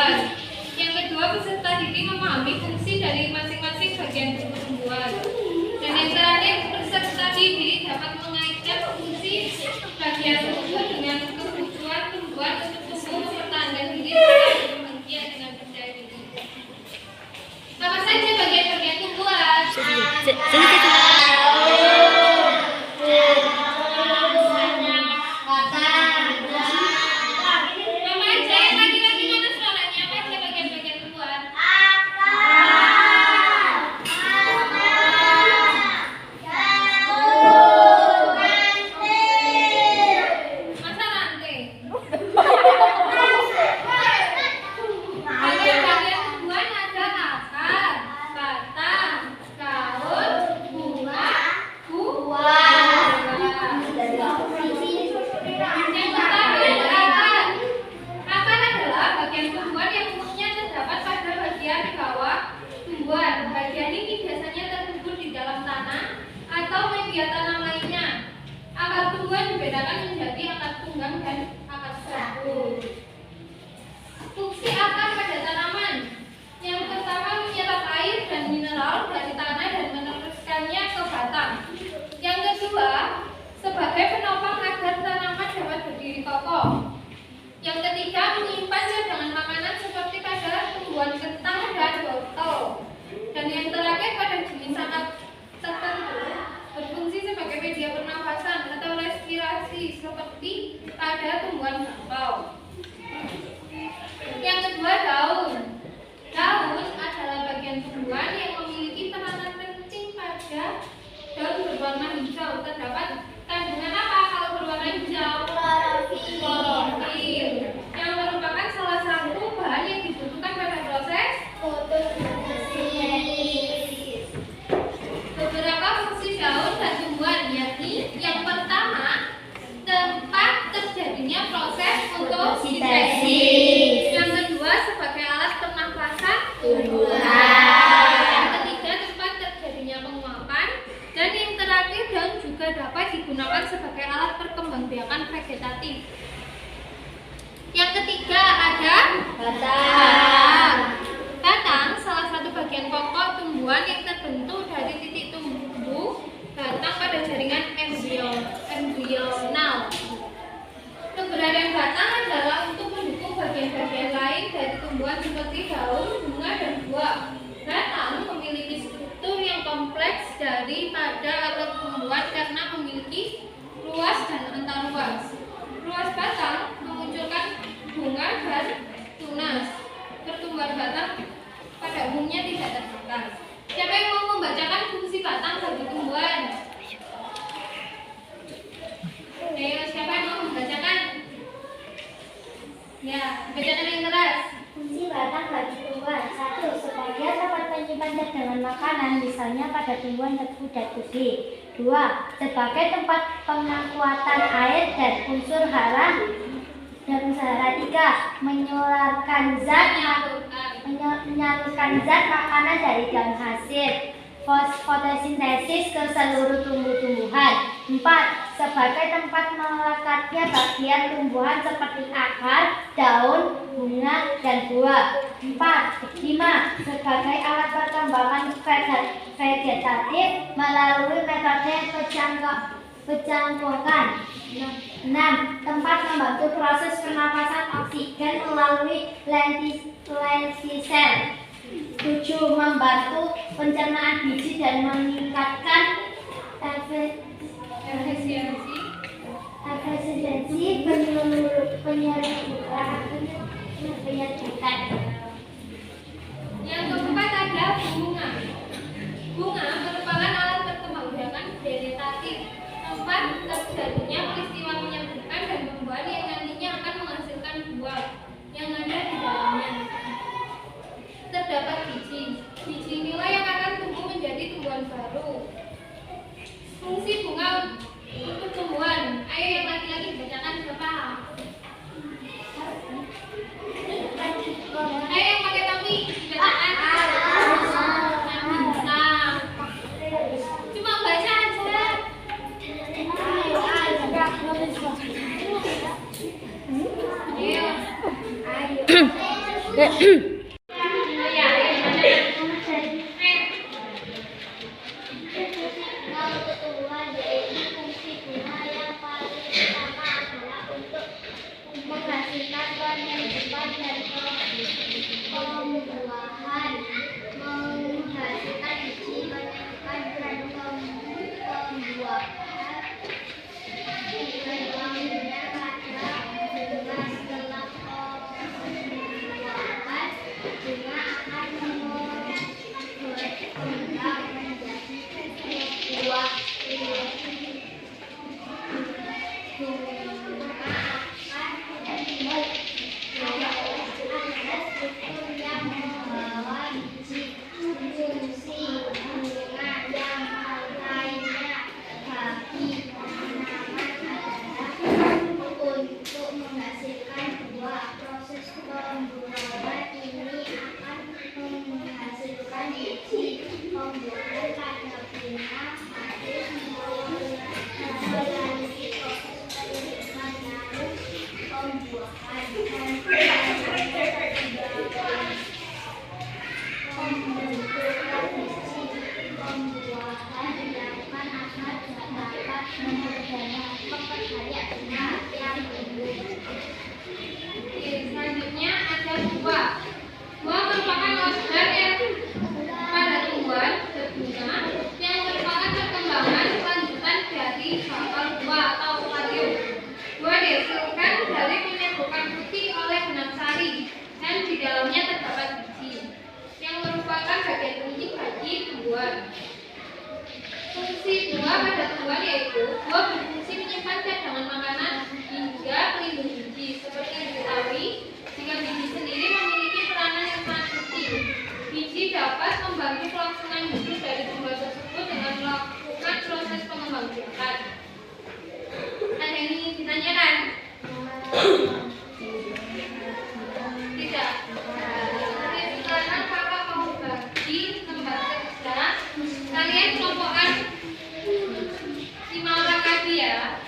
tumbuhan. Yang kedua, peserta didik memahami fungsi dari masing-masing bagian tubuh tumbuhan. Dan yang terakhir, peserta didik dapat mengaitkan fungsi bagian tubuh dengan kebutuhan tumbuhan untuk tumbuh mempertahankan diri serta bahagia dengan percaya diri. Apa saja bagian-bagian tumbuhan? Bagian ini biasanya terkubur di dalam tanah atau media tanam lainnya. Akar tumbuhan dibedakan menjadi akar tunggang dan akar serabut. Fungsi akar pada tanaman. Yang pertama, menyerap air dan mineral dari tanah dan meneruskannya ke batang. Yang kedua, sebagai penopang agar tanaman dapat berdiri kokoh. Yang ketiga, menyimpan cadangan makanan seperti pada tumbuhan kentang dan wortel. Dan yang terakhir, pada jenis akar tertentu berfungsi sebagai media pernafasan atau respirasi seperti pada tumbuhan bakau. Yang kedua, daun. Daun adalah bagian tumbuhan yang memiliki peranan penting pada daun berwarna hijau. Terdapat kandungan apa kalau berwarna hijau? Klorofil, yang merupakan salah satu bahan yang dibutuhkan pada proses fotosintesis. Beberapa fungsi daun dan tumbuhan, yakni yang pertama, tempat terjadinya proses fotosintesis. Yang kedua, sebagai alat pernafasan tumbuhan. Yang ketiga, tempat terjadinya penguapan. Dan yang terakhir, daun juga dapat digunakan sebagai alat perkembangbiakan vegetatif. Yang ketiga ada batang. Batang salah satu bagian pokok tumbuhan yang terbentuk dari titik tumbuh batang pada jaringan embrional. Keberadaan batang adalah untuk mendukung bagian-bagian lain dari tumbuhan seperti daun, bunga, dan buah. Batang memiliki struktur yang kompleks daripada alat tumbuhan karena memiliki ruas dan antaruas. Ruas batang memunculkan bunga dan tunas. Pertumbuhan batang pada umumnya tidak terbatas. Siapa yang mau membacakan fungsi batang bagi tumbuhan? Ayo, siapa yang mau membacakan? Ya, bacakan yang keras. Fungsi batang bagi tumbuhan. 1. Sebagai tempat menyimpan cadangan makanan, misalnya pada tumbuhan tebu dan ubi. 2. Sebagai tempat pengakuatan air dan unsur hara. Dan unsur hara. 3. Menyalurkan zat makanan dari daun hasil fotosintesis ke seluruh tumbuh-tumbuhan. 4. Sebagai tempat melekatnya bagian tumbuhan seperti akar, daun, bunga, dan buah. 5. Sebagai alat perkembangan vegetatif melalui metode pencangkukan. 6. Tempat membantu proses pernapasan oksigen melalui lentisel. 7. Membantu pencernaan biji dan meningkatkan efisiensi penyerbukan. Yang keempat ada bunga. Bunga merupakan alat perkembangbiakan vegetatif, tempat terjadinya peristiwa penyerbukan dan pembuahan yang nantinya akan menghasilkan buah yang ada di dalamnya. Terdapat biji. Biji inilah yang akan tumbuh menjadi tumbuhan baru. Fungsi bunga untuk tumbuhan. Ayo yang laki-laki bacakan siapa? Ayo yang pakai topi bacakan. Cuma baca aja. Ayo. Ketuaan yaitu fungsi bunga yang paling utama adalah untuk menghasilkan bahan yang cepat dan pembuahan, menghasilkan biji, menentukan dan pembuahan. Selanjutnya pada bunga setelah pembuahan, bunga akan berkembang menjadi buah. Selanjutnya ada buah. Buah merupakan organ yang pada tumbuhan berbunga yang merupakan perkembangan lanjutan dari bakal buah atau okarium. Buah dihasilkan dari penyerbukan putih oleh benang sari dan di dalamnya terdapat biji yang merupakan bagian kunci bagi tumbuhan. Fungsi buah pada tumbuhan yaitu buah berfungsi menyimpan cadangan makanan hingga pelindung biji. Seperti diketahui, jika biji sendiri memiliki peranan yang sangat penting. Biji dapat membantu kelangsungan hidup dari tumbuhan tersebut dengan melakukan proses pengembangbiakan. Ada yang ingin ditanyakan? Tidak. Sekarang kakak mau bagi tempat kerja. Kalian kelompokan 5 orang lagi ya.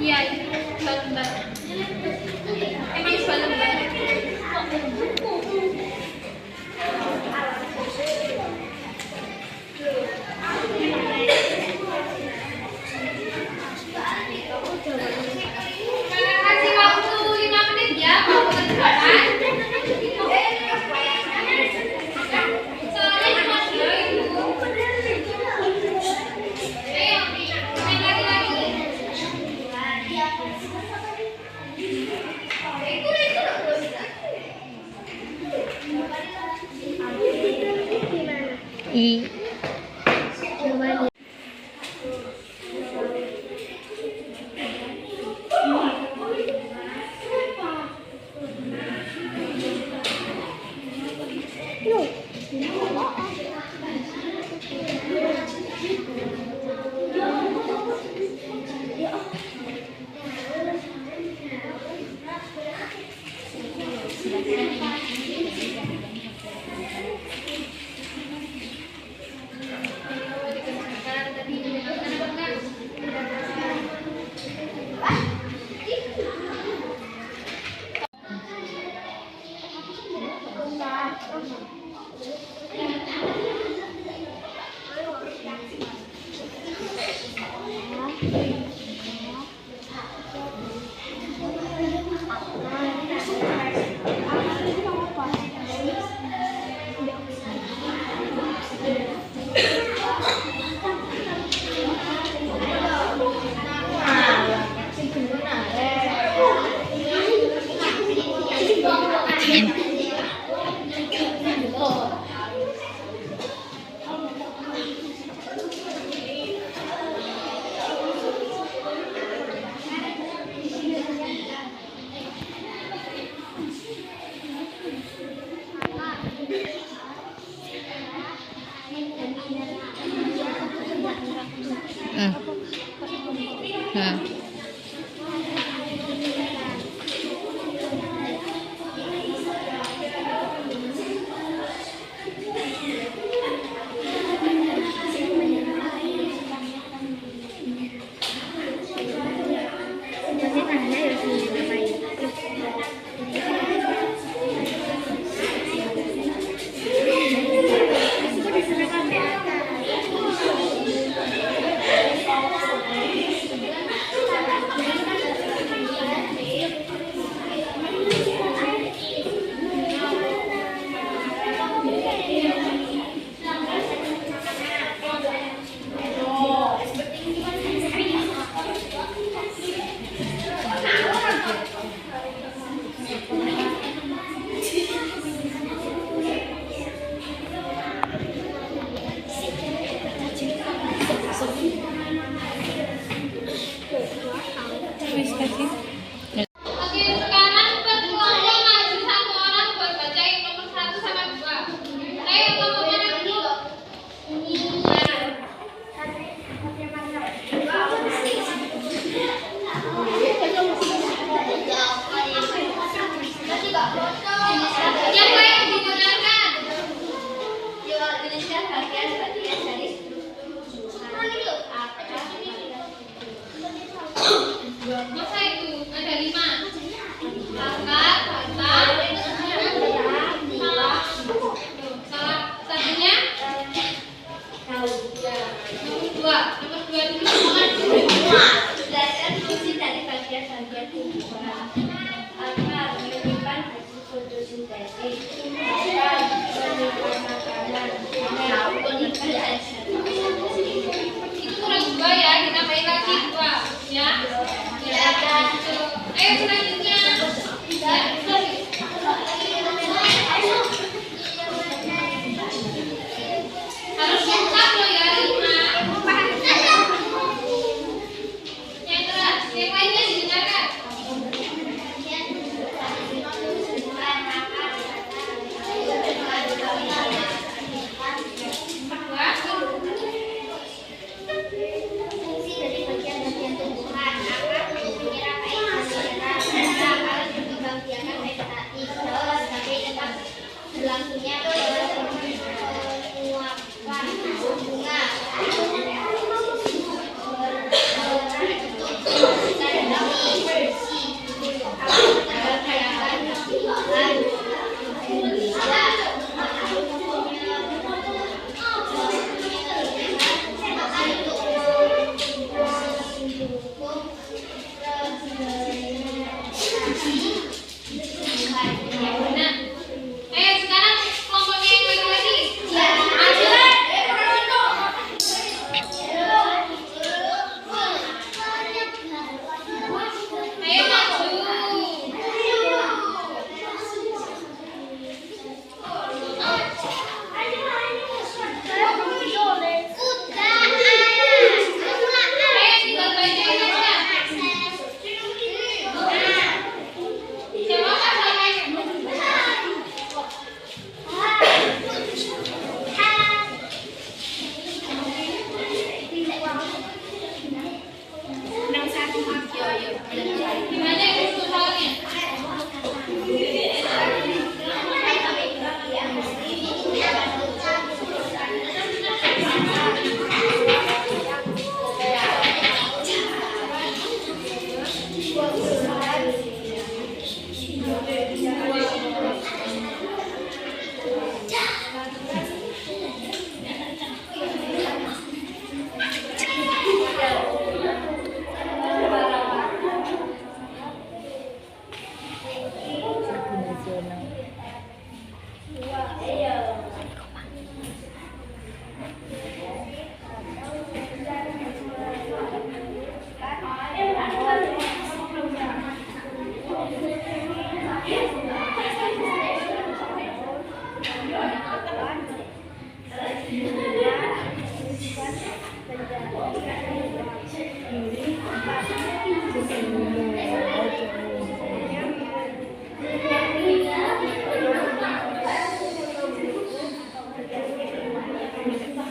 Iya, sebentar. Emang sebentar. Kasih waktu 5 menit ya, mau kerjaan. Soalnya cuma 2 itu. Ayo, main lagi-lagi. Oke, sekarang berkelompok maju satu orang buat bacain nomor 1 sama 2. Ayo, kelompok mana dulu? Yang lain didengarkan. Masa itu ada 5. Angkat, batal, salah. Salah satunya? Ya. Nomor 2 dulu. Belajar fungsi dari bagian-bagian tumbuhan. Akan menyimpan hasil fotosintesis. Akan menyimpan makanan. Menyimpan air. Itu kurang 2 ya, ditambahin lagi 2 ya. Ya. Ayo selanjutnya. Ya, sorry. Harus lengkap loh ya 5. Yang keras, yang lainnya didengarkan. Fungsi dari bagian-bagian tumbuhan akan menyerap air mineral, akan berkembang biakan vegetatif, sampai tetap berlangsungnya penguapan bunga. Nah, ayo sekarang kelompoknya yang lagi-lagi. Ayo maju. Ayo tinggal bacain aja. Siapa pasangannya? Gimana yang soalnya?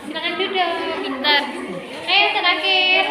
Silakan duduk, pintar. Ayo terakhir.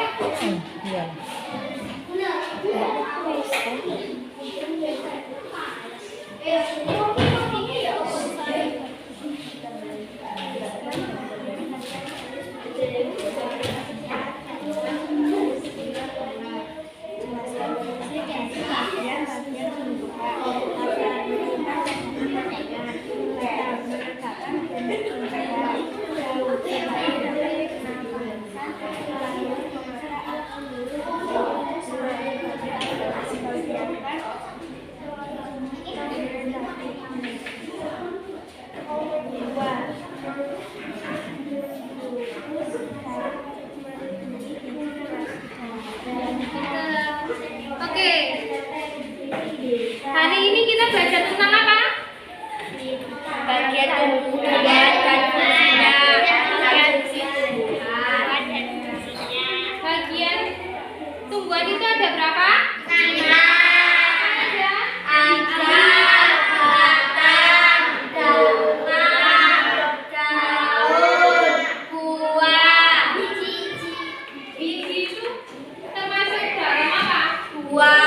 Oke. Hari ini kita belajar tentang apa? Bagian tumbuhan dan fungsinya. Bagian tumbuhan itu ada berapa? termasuk dalam apa? Dua.